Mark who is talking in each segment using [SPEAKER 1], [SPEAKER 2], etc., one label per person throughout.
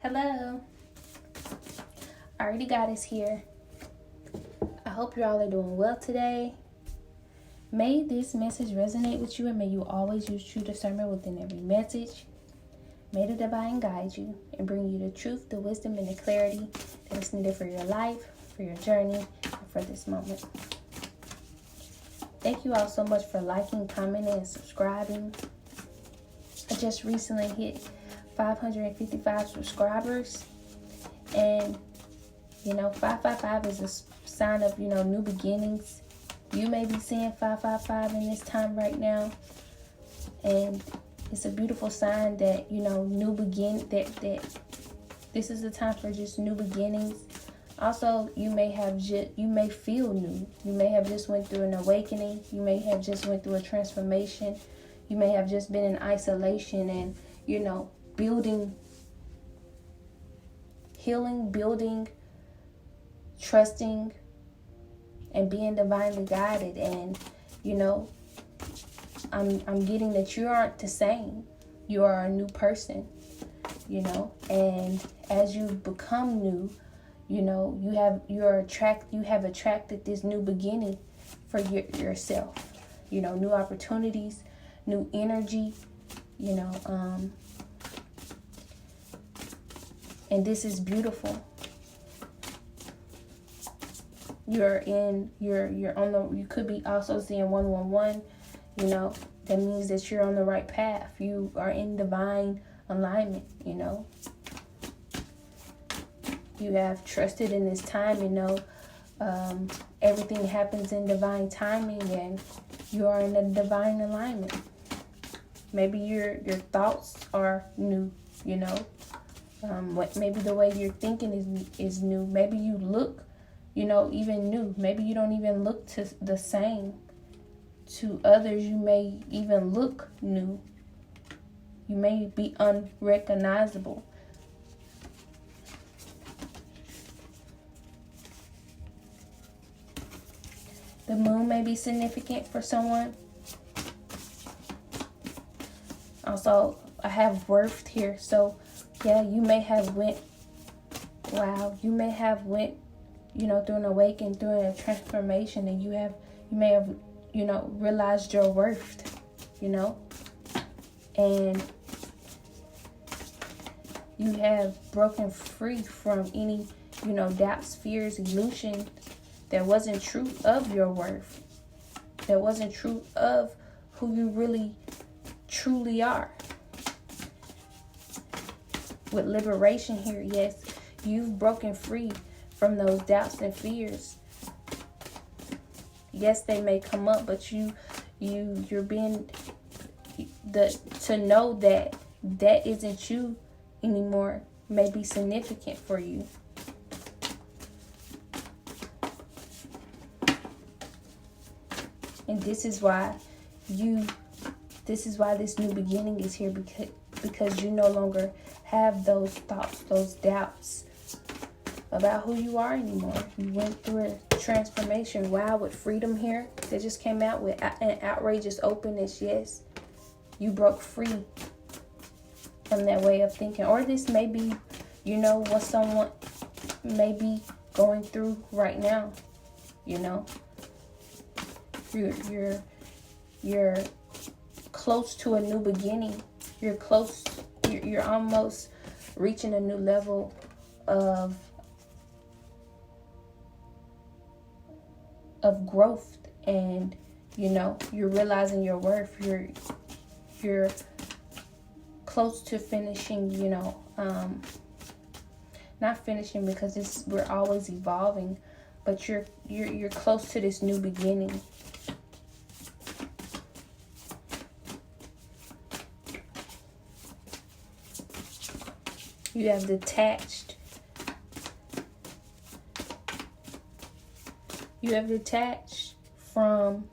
[SPEAKER 1] Hello. Already got us here. I hope you all are doing well today. May this message resonate with you, and may you always use true discernment within every message. May the divine guide you and bring you the truth, the wisdom, and the clarity that is needed for your life, for your journey, and for this moment. Thank you all so much for liking, commenting, and subscribing. I just recently hit 555 subscribers, and 555 is a sign of new beginnings. You may be seeing 555 in this time right now, and it's a beautiful sign that new begin that this is the time for just new beginnings. Also, you may feel new. You may have just went through an awakening. You may have just went through a transformation. You may have just been in isolation and building, healing, building, trusting, and being divinely guided. And I'm getting that you aren't the same. You are a new person, and as you become new, you have attracted this new beginning for yourself. New opportunities, new energy, and this is beautiful. You could be also seeing 111. That means that you're on the right path. You are in divine alignment. You have trusted in this time. Everything happens in divine timing, and you are in a divine alignment. Maybe your thoughts are new. Maybe the way you're thinking is new. Maybe you look even new. Maybe you don't even look the same to others. You may even look new. You may be unrecognizable. The moon may be significant for someone. Also, I have worth here. So, yeah, you may have went through an awakening, through a transformation, and you may have realized your worth, and you have broken free from any, doubts, fears, illusions that wasn't true of your worth, that wasn't true of who you really truly are. With liberation here, yes, you've broken free from those doubts and fears. Yes, they may come up, but you're being to know that isn't you anymore may be significant for you. And this is why this new beginning is here, because you no longer have those thoughts, those doubts about who you are anymore. You went through a transformation. Wow, with freedom here that just came out with an outrageous openness. Yes, you broke free from that way of thinking. Or this may be, what someone may be going through right now. You're close to a new beginning. You're almost reaching a new level of growth, and you're realizing your worth. You're close to finishing, not finishing, because we're always evolving, but you're close to this new beginning. You have detached. You have detached from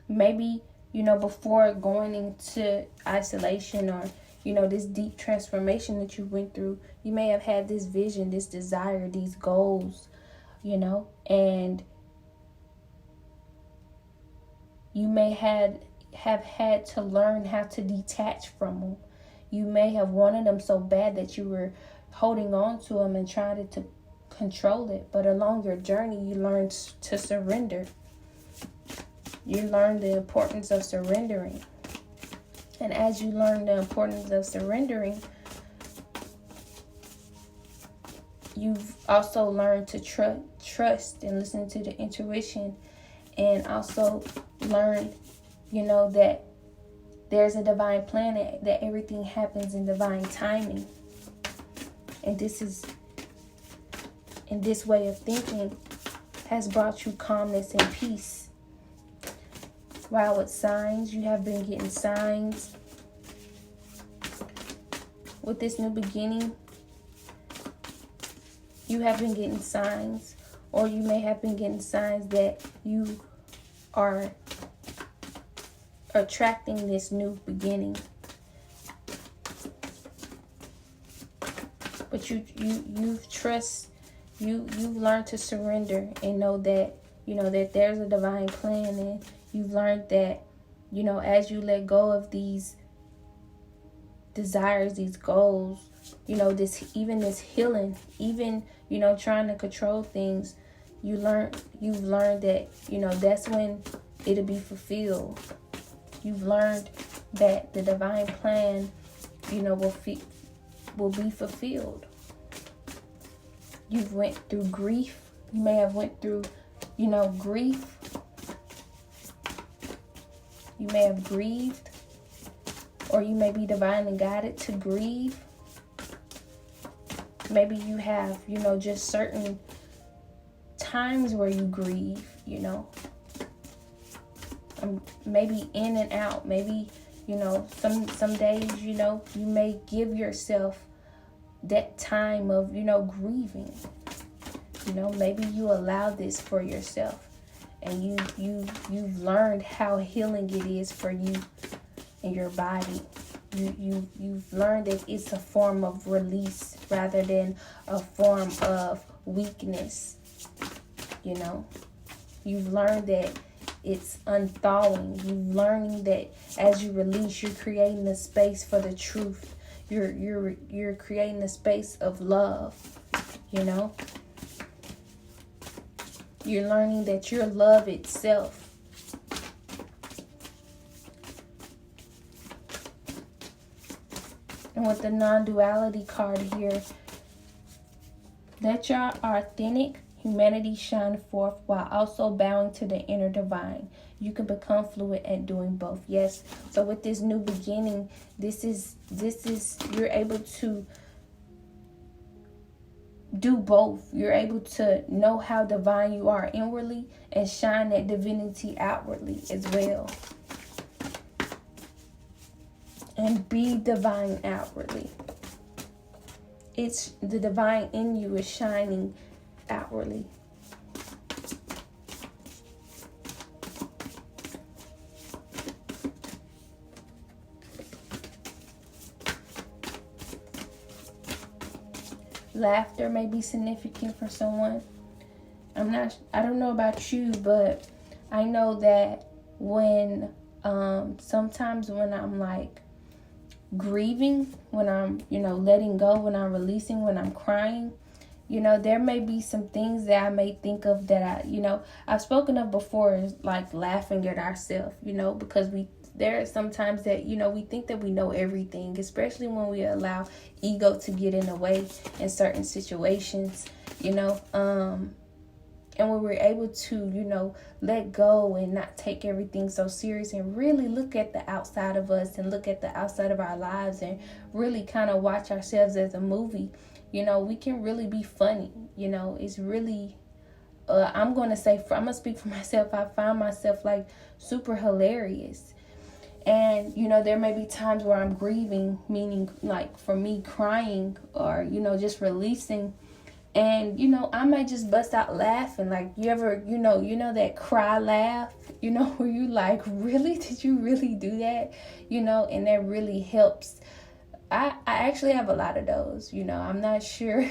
[SPEAKER 1] maybe, before going into isolation, or, this deep transformation that you went through. You may have had this vision, this desire, these goals, and you may have had to learn how to detach from them. You may have wanted them so bad that you were holding on to them and trying to control it. But along your journey, you learn to surrender. You learn the importance of surrendering. And as you learn the importance of surrendering, you've also learned to trust and listen to the intuition, and also learn, that there's a divine plan, that everything happens in divine timing. And this way of thinking has brought you calmness and peace. Wow, with signs, you have been getting signs. With this new beginning, you have been getting signs, or you may have been getting signs that you are attracting this new beginning. But you've learned to surrender and know that, that there's a divine plan, and you've learned that, as you let go of these desires, these goals, this healing, even, trying to control things, you've learned that, that's when it'll be fulfilled. You've learned that the divine plan, will be fulfilled. You've went through grief. You may have went through, grief. You may have grieved, or you may be divinely guided to grieve. Maybe you have, just certain times where you grieve, maybe in and out. Maybe, some days, you may give yourself that time of, grieving. Maybe you allow this for yourself, and you've learned how healing it is for you in your body. You've learned that it's a form of release rather than a form of weakness. You've learned that it's unthawing. You've learning that as you release, you're creating a space for the truth. You're creating a space of love. You're learning that you're love itself. And with the non-duality card here, let your authentic humanity shine forth while also bowing to the inner divine. You can become fluid at doing both. Yes. So with this new beginning, this is you're able to do both. You're able to know how divine you are inwardly and shine that divinity outwardly as well. And be divine outwardly. It's the divine in you is shining outwardly. Laughter may be significant for someone. I don't know about you, but I know that when sometimes when I'm like grieving, when I'm, letting go, when I'm releasing, when I'm crying, there may be some things that I may think of that I've spoken of before, is like laughing at ourselves, because there are some times that, we think that we know everything, especially when we allow ego to get in the way in certain situations, and when we're able to, let go and not take everything so serious and really look at the outside of us and look at the outside of our lives and really kind of watch ourselves as a movie, we can really be funny. It's really, I'm going to speak for myself. I find myself like super hilarious. And, there may be times where I'm grieving, meaning like for me crying or, just releasing. And, I might just bust out laughing. Like you ever, that cry laugh, where you like, really? Did you really do that? And that really helps. I actually have a lot of those, I'm not sure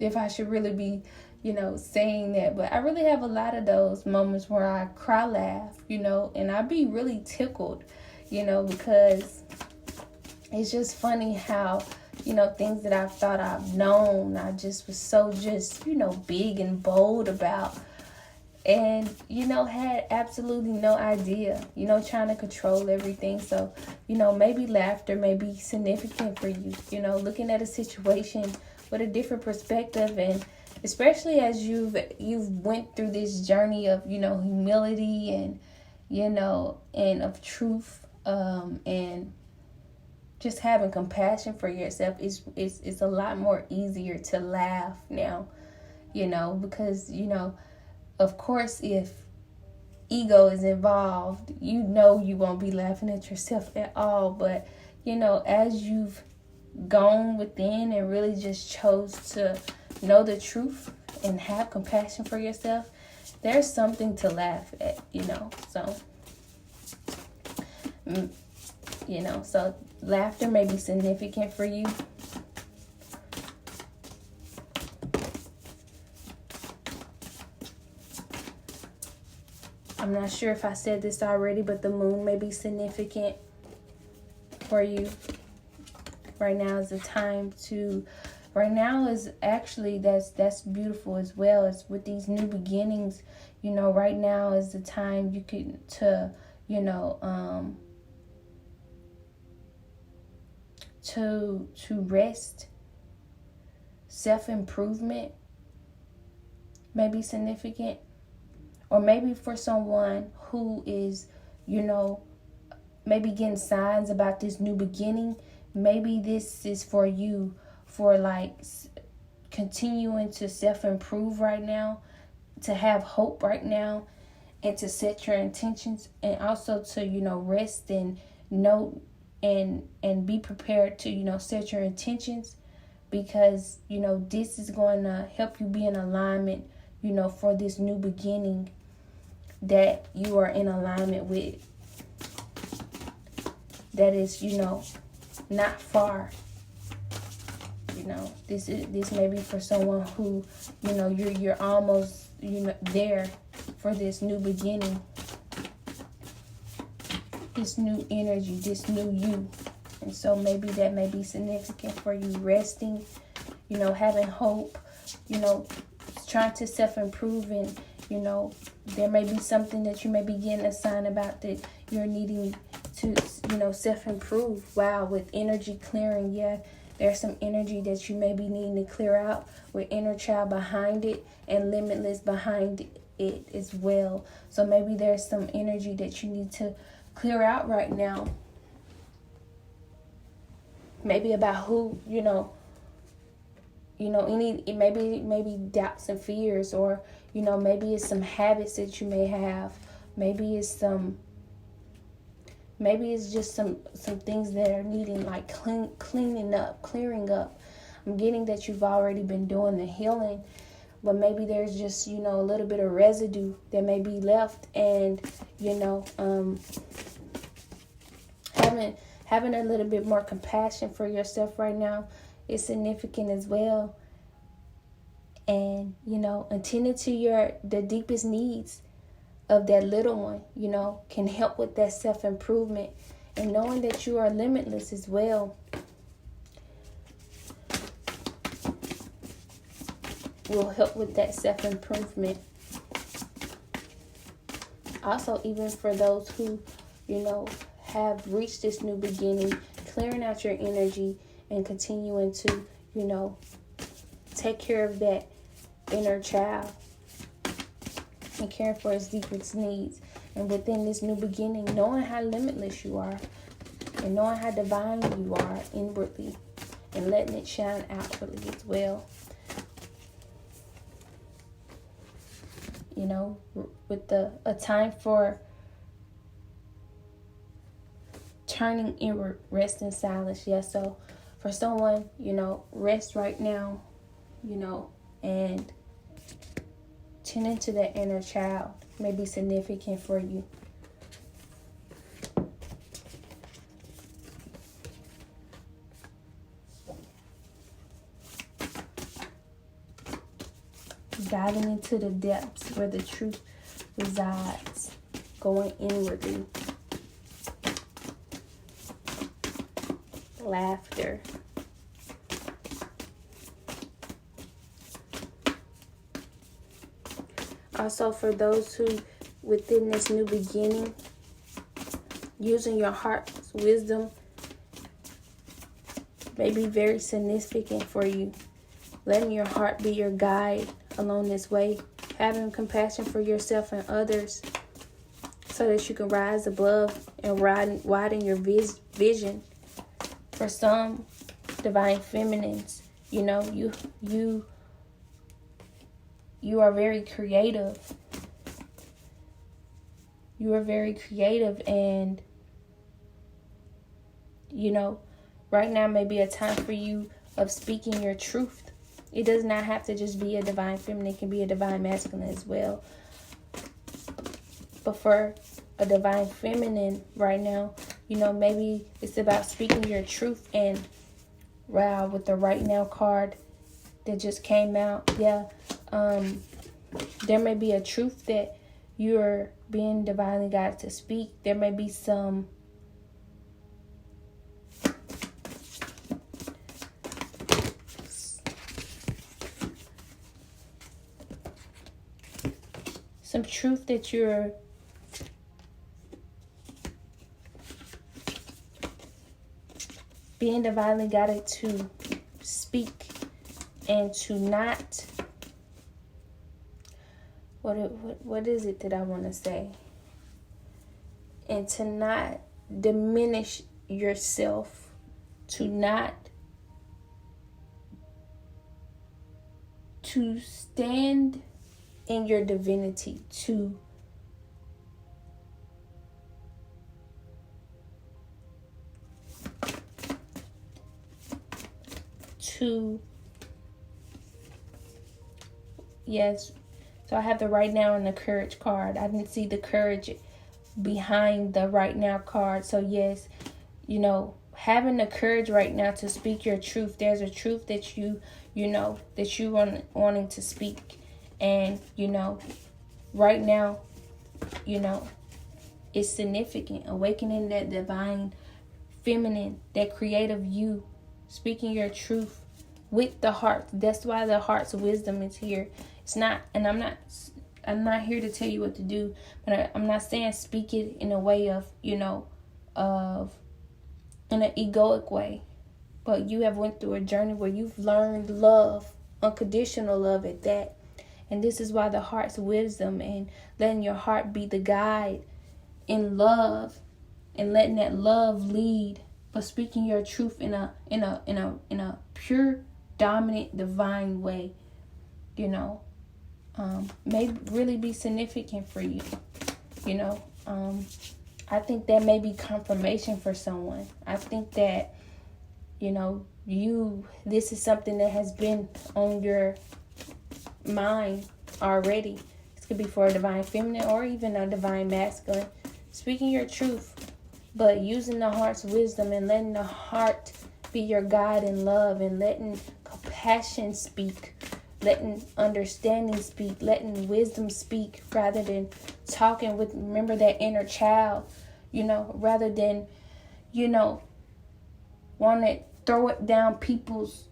[SPEAKER 1] if I should really be, saying that, but I really have a lot of those moments where I cry laugh, and I be really tickled, because it's just funny how, you know, things that I've thought I've known, I just was so just, you know, big and bold about, and, you know, had absolutely no idea, you know, trying to control everything. So, you know, maybe laughter may be significant for you, you know, looking at a situation with a different perspective, and especially as you've went through this journey of, you know, humility and, you know, and of truth, and just having compassion for yourself, is a lot more easier to laugh now, you know, because, you know, of course, if ego is involved, you know you won't be laughing at yourself at all. But, you know, as you've gone within and really just chose to know the truth and have compassion for yourself, there's something to laugh at, you know. So, you know, so laughter may be significant for you. I'm not sure if I said this already, but the moon may be significant for you. Right now is the time to, right now is actually, that's beautiful as well. As with these new beginnings, you know, right now is the time you can, to, you know, to rest. Self-improvement may be significant. Or maybe for someone who is, you know, maybe getting signs about this new beginning, maybe this is for you, for like continuing to self-improve right now, to have hope right now, and to set your intentions, and also to, you know, rest and know and be prepared to, you know, set your intentions, because, you know, this is going to help you be in alignment, you know, for this new beginning that you are in alignment with, that is, you know, not far. You know, this may be for someone who, you know, you're almost, you know, there for this new beginning, this new energy, this new you. And so maybe that may be significant for you, resting, you know, having hope, you know, trying to self-improve, and, you know, there may be something that you may be getting a sign about that you're needing to, you know, self-improve. Wow, with energy clearing, yeah, there's some energy that you may be needing to clear out, with inner child behind it and limitless behind it as well. So maybe there's some energy that you need to clear out right now. Maybe about who, you know, any, maybe doubts and fears, or, you know, maybe it's some habits that you may have. Maybe it's just some things that are needing like clearing up. I'm getting that you've already been doing the healing, but maybe there's just, you know, a little bit of residue that may be left, and, you know, having a little bit more compassion for yourself right now is significant as well. And, you know, attending to the deepest needs of that little one, you know, can help with that self-improvement, and knowing that you are limitless as well will help with that self-improvement. Also, even for those who, you know, have reached this new beginning, clearing out your energy and continuing to, you know, take care of that inner child and caring for its deepest needs. And within this new beginning, knowing how limitless you are, and knowing how divine you are inwardly, and letting it shine outwardly as well. You know, with a time for turning inward, rest in silence. Yeah, so for someone, you know, rest right now, you know, and tune into that inner child may be significant for you. Diving into the depths where the truth resides, going inwardly. laughter. Also, for those who within this new beginning, using your heart's wisdom may be very significant for you. Letting your heart be your guide along this way. Having compassion for yourself and others so that you can rise above and widen your vision. For some divine feminines, you know, you are very creative. You are very creative, and you know, right now may be a time for you of speaking your truth. It does not have to just be a divine feminine. It can be a divine masculine as well. But for a divine feminine right now, you know, maybe it's about speaking your truth. And wow, with the right now card that just came out, yeah, there may be a truth that you're being divinely guided to speak. There may be some truth that you're being divinely guided to speak, and to not, what is it that I want to say? And to not diminish yourself, to stand in your divinity, yes. So I have the right now and the courage card. I didn't see the courage behind the right now card. So yes, you know, having the courage right now to speak your truth. There's a truth that you know that you wanting to speak. And, you know, right now, you know, it's significant. Awakening that divine feminine, that creative you, speaking your truth with the heart. That's why the heart's wisdom is here. It's not, and I'm not here to tell you what to do, but I'm not saying speak it in a way of, you know, in an egoic way. But you have went through a journey where you've learned love, unconditional love at that. And this is why the heart's wisdom and letting your heart be the guide in love and letting that love lead, but speaking your truth in a pure, dominant, divine way, you know, may really be significant for you. You know, I think that may be confirmation for someone. I think that, you know, this is something that has been on your mind already. This could be for a divine feminine or even a divine masculine. Speaking your truth, but using the heart's wisdom and letting the heart be your guide in love, and letting compassion speak, letting understanding speak, letting wisdom speak, rather than talking with, remember that inner child, you know, rather than, you know, want to throw it down people's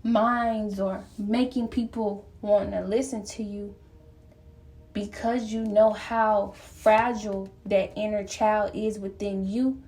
[SPEAKER 1] minds or making people want to listen to you, because you know how fragile that inner child is within you.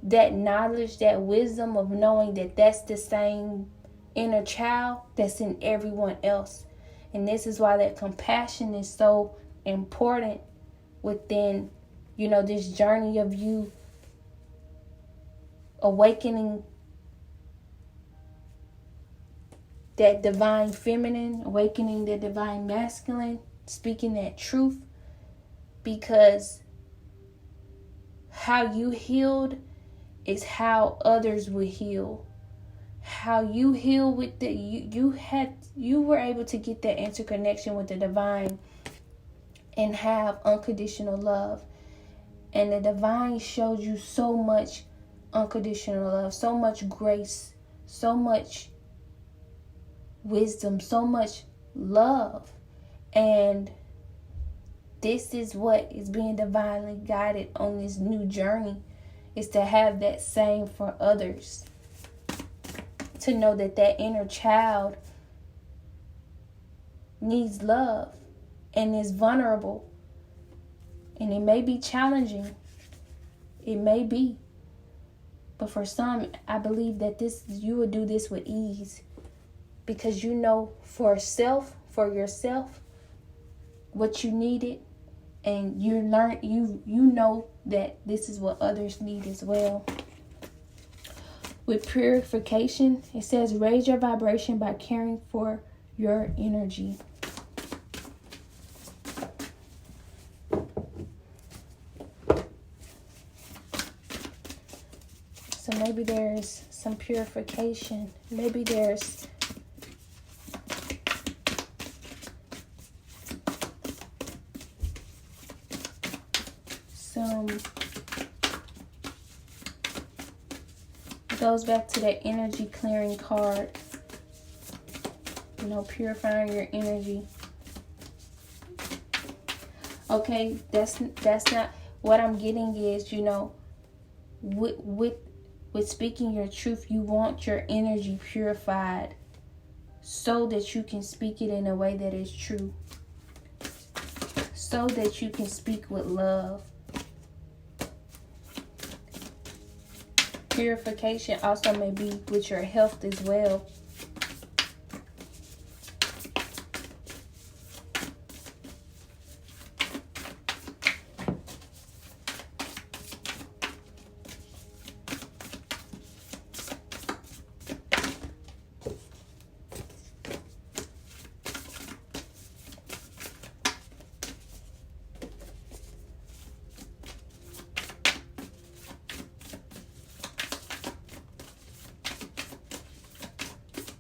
[SPEAKER 1] That knowledge, that wisdom of knowing that that's the same inner child that's in everyone else. And this is why that compassion is so important within, you know, this journey of you awakening that divine feminine, awakening the divine masculine, speaking that truth. Because how you healed is how others will heal. How you heal with the you were able to get that interconnection with the divine and have unconditional love. And the divine showed you so much unconditional love, so much grace, so much wisdom, so much love. And this is what is being divinely guided on this new journey. is to have that same for others. To know that that inner child needs love and is vulnerable. And it may be challenging. It may be. But for some, I believe that you will do this with ease. Because you know for yourself, what you needed. And you know that this is what others need as well. With purification, it says raise your vibration by caring for your energy. So maybe there's some purification. Maybe there's some, it goes back to that energy clearing card. You know, purifying your energy. Okay, that's not what I'm getting is, you know, with speaking your truth, you want your energy purified so that you can speak it in a way that is true. So that you can speak with love. Purification also may be with your health as well.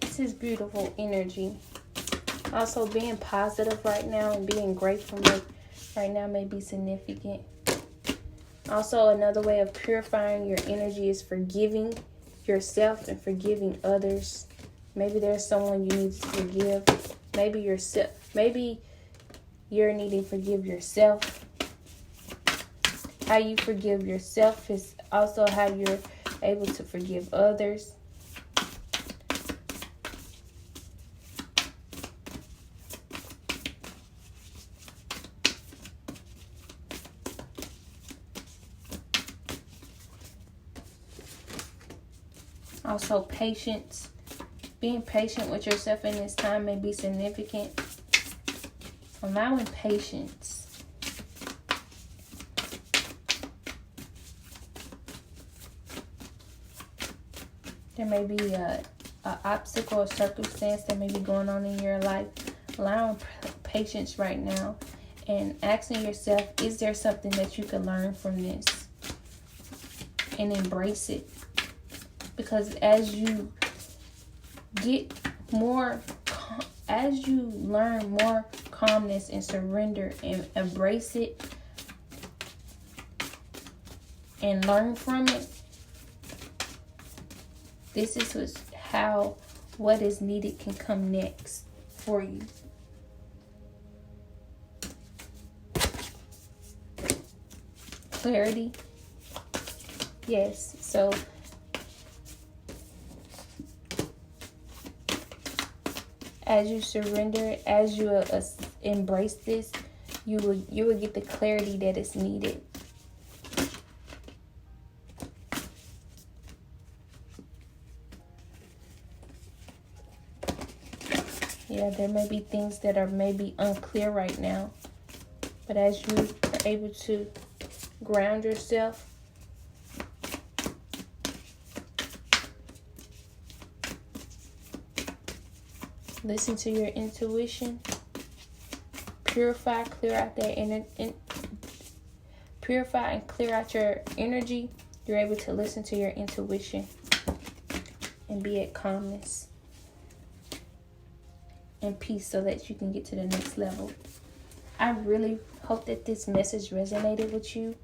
[SPEAKER 1] This is beautiful energy. Also, being positive right now and being grateful right now may be significant. Also, another way of purifying your energy is forgiving yourself and forgiving others. Maybe there's someone you need to forgive. Maybe you're needing to forgive yourself. How you forgive yourself is also how you're able to forgive others. Also, patience. Being patient with yourself in this time may be significant. Allowing patience. There may be a obstacle or circumstance that may be going on in your life. Allowing patience right now. And asking yourself, is there something that you can learn from this? And embrace it. Because as you learn more calmness and surrender and embrace it and learn from it, this is how what is needed can come next for you. Clarity. Yes, so as you surrender, as you embrace this, you will get the clarity that is needed. Yeah, there may be things that are maybe unclear right now, but as you are able to ground yourself, listen to your intuition. Purify and clear out your energy. You're able to listen to your intuition and be at calmness and peace so that you can get to the next level. I really hope that this message resonated with you.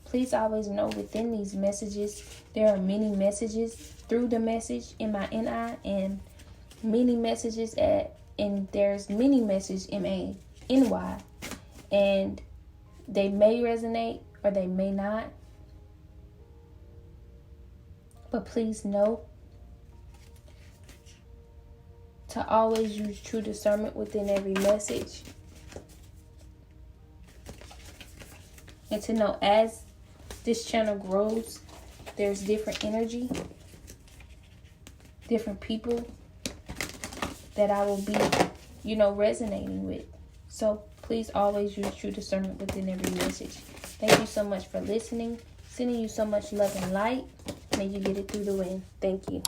[SPEAKER 1] Please always know within these messages, there are many messages through the message in my NI and many messages and there's many messages MANY, and they may resonate or they may not. But please know to always use true discernment within every message. And to know as this channel grows, there's different energy, different people that I will be, resonating with. So please always use true discernment within every message. Thank you so much for listening. Sending you so much love and light. May you get it through the wind. Thank you.